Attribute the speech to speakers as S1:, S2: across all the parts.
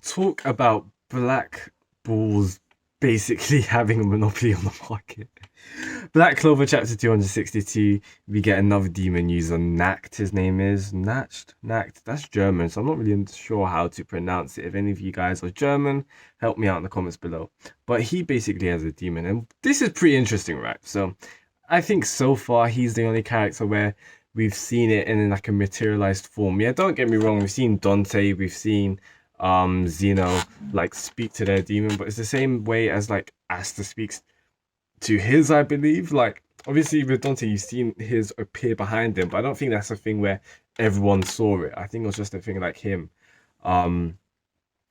S1: talk about Black Balls basically having a monopoly on the market. Black Clover chapter 262, we get another demon user, Nacht, his name is. Nacht, that's German, so I'm not really sure how to pronounce it. If any of you guys are German, help me out in the comments below. But he basically has a demon, and this is pretty interesting, right? So I think so far he's the only character where we've seen it in like a materialized form. Yeah, don't get me wrong, we've seen Dante, we've seen Zeno like speak to their demon, but it's the same way as like Asta speaks to his, I believe. Like obviously with Dante, you've seen his appear behind him, but I don't think that's a thing where everyone saw it. I think it was just a thing like him. Um,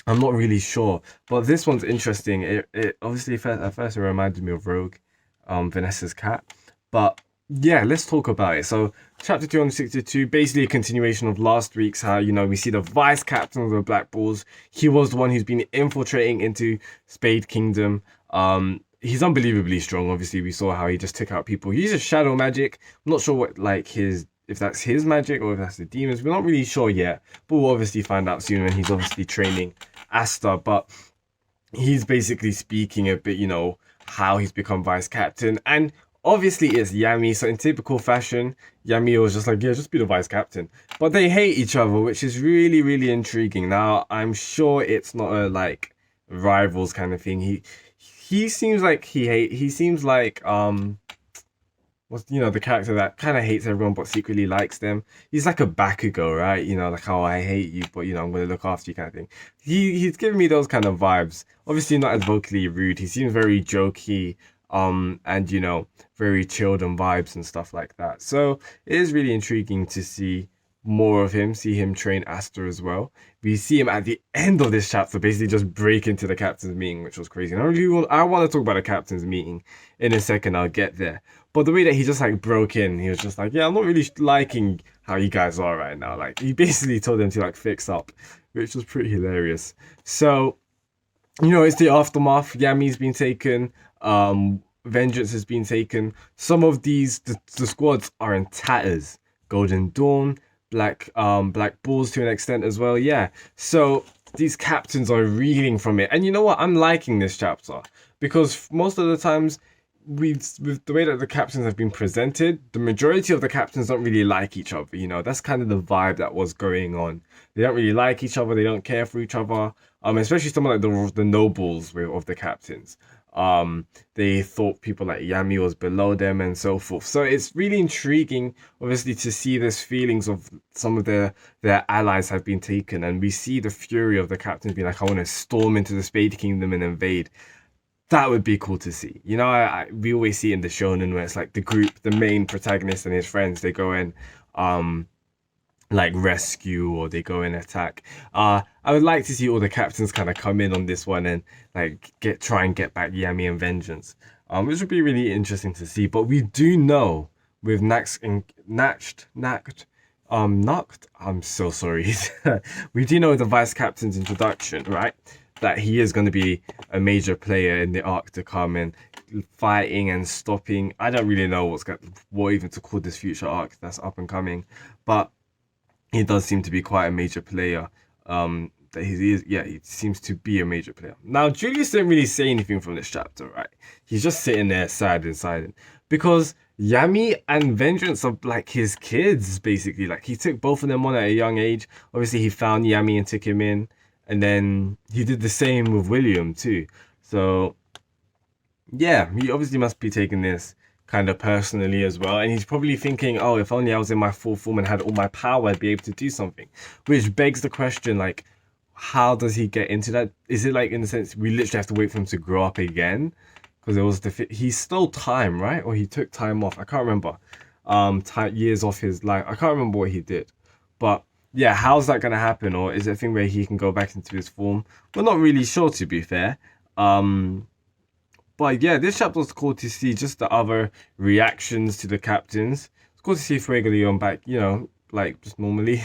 S1: I'm not really sure, but this one's interesting. It obviously at first it reminded me of Rogue, Vanessa's cat, but yeah, let's talk about it. So chapter 262, basically a continuation of last week's. How we see the vice captain of the Black Bulls. He was the one who's been infiltrating into Spade Kingdom. He's unbelievably strong. Obviously, we saw how he just took out people. He uses shadow magic. I'm not sure what like his if that's his magic or if that's the demons. We're not really sure yet, but we'll obviously find out soon when he's obviously training Asta. But he's basically speaking a bit, how he's become vice captain. And obviously it's Yami, so in typical fashion, Yami was just like, yeah, just be the vice captain. But they hate each other, which is really, really intriguing. Now, I'm sure it's not a like rivals kind of thing. He seems like he seems like what's the character that kind of hates everyone but secretly likes them. He's like a Bakugo, right? Like how I hate you, but I'm gonna look after you kind of thing. He's giving me those kind of vibes. Obviously not as vocally rude. He seems very jokey, and very chilled and vibes and stuff like that. So it is really intriguing to see more of him, see him train Asta as well. We see him at the end of this chapter basically just break into the captain's meeting, which was crazy. And I want to talk about the captain's meeting in a second. I'll get there. But the way that he just like broke in, he was just like, yeah, I'm not really liking how you guys are right now. Like he basically told them to like fix up, which was pretty hilarious. So, it's the aftermath. Yami's been taken. Vengeance has been taken. Some of the squads are in tatters. Golden Dawn, Black Bulls to an extent as well. Yeah. So these captains are reeling from it. And you know what? I'm liking this chapter because most of the times with the way that the captains have been presented, the majority of the captains don't really like each other. That's kind of the vibe that was going on. They don't really like each other. They don't care for each other. Especially someone like the nobles of the captains. They thought people like Yami was below them and so forth. So it's really intriguing, obviously, to see this feelings of some of their allies have been taken, and we see the fury of the captains being like, I want to storm into the Spade Kingdom and invade. That would be cool to see. We always see in the shonen where it's like the group, the main protagonist and his friends, they go in, like rescue or they go and attack. I would like to see all the captains kind of come in on this one and like try and get back Yami and Vengeance. Which would be really interesting to see. But we do know with Nacht, I'm so sorry. We do know the vice captain's introduction, right? That he is going to be a major player in the arc to come and fighting and stopping. I don't really know what even to call this future arc that's up and coming, but he does seem to be quite a major player. That he seems to be a major player. Now, Julius didn't really say anything from this chapter, right? He's just sitting there silent because Yami and Vengeance are like his kids, basically. Like he took both of them on at a young age. Obviously, he found Yami and took him in. And then he did the same with William too. So yeah, he obviously must be taking this kind of personally as well. And he's probably thinking, oh, if only I was in my full form and had all my power, I'd be able to do something. Which begs the question, like, how does he get into that? Is it like in the sense we literally have to wait for him to grow up again? Because it was he stole time, right? Or he took time off. I can't remember. Years off his life. I can't remember what he did. But yeah, how's that going to happen? Or is it a thing where he can go back into his form? We're not really sure, to be fair. But yeah, this chapter was cool to see just the other reactions to the captains. It's cool to see Fuego Leon back, like just normally.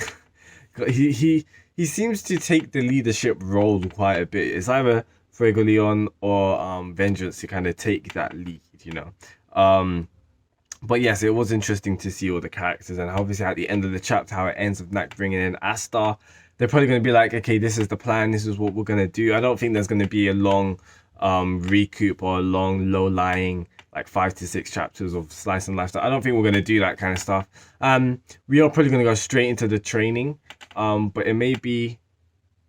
S1: he seems to take the leadership role quite a bit. It's either Fuego Leon or Vengeance to kind of take that lead. But yes, it was interesting to see all the characters, and obviously at the end of the chapter how it ends with Nak bringing in Asta. they're probably going to be like, okay, this is the plan, this is what we're going to do. I don't think there's going to be a long recoup or a long low-lying like 5 to 6 chapters of slice and lifestyle. I don't think we're going to do that kind of stuff. We are probably going to go straight into the training, but it may be,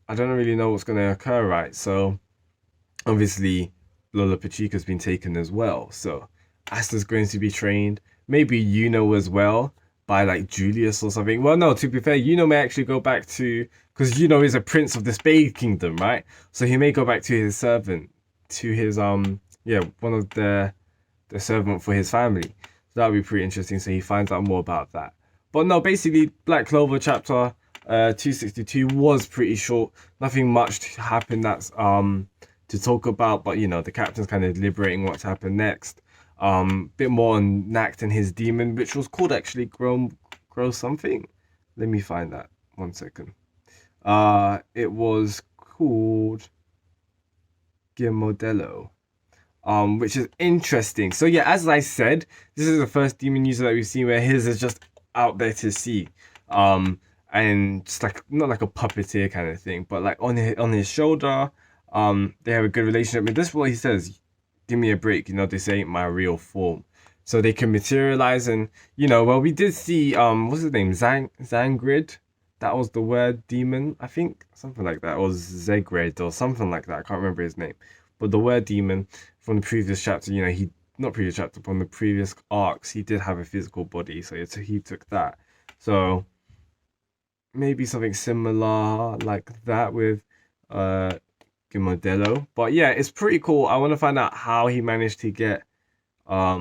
S1: I don't really know what's going to occur, right? So obviously Lola Pachica's been taken as well, so Asta's going to be trained, maybe Yuno as well, by like Julius or something. Well, no, to be fair, Yuno may actually go back to, because Yuno is a prince of the Spade Kingdom, right? So he may go back to his servant, to his yeah, one of the servant for his family. So that would be pretty interesting. So he finds out more about that. But no, basically Black Clover chapter 262 was pretty short. Nothing much happened that's to talk about, but you know, the captain's kind of deliberating what to happen next. Bit more on Nact and his demon, which was called actually grow something. Let me find that 1 second. It was called Gimodello, which is interesting. So yeah, as I said, this is the first demon user that we've seen where his is just out there to see, and just like not like a puppeteer kind of thing, but like on his shoulder. They have a good relationship. And this is what he says: "Give me a break." You know, this ain't my real form. So they can materialize, and you know, well, we did see what's his name, Zangrid. That was the word demon, I think, something like that, or Zegred or something like that. I can't remember his name, but the word demon from the previous chapter. You know, he not previous chapter, from the previous arcs, he did have a physical body, so he took that. So maybe something similar like that with Modello. But yeah, it's pretty cool. I want to find out how he managed to get a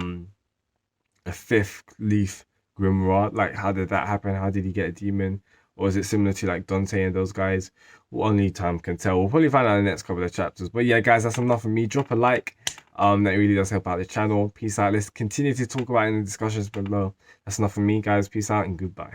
S1: 5th leaf grimoire. Like, how did that happen? How did he get a demon? Or is it similar to like Dante and those guys? Well, only time can tell. We'll probably find out in the next couple of chapters. But yeah, guys, that's enough from me. Drop a like. That really does help out the channel. Peace out. Let's continue to talk about it in the discussions below. That's enough from me, guys. Peace out and goodbye.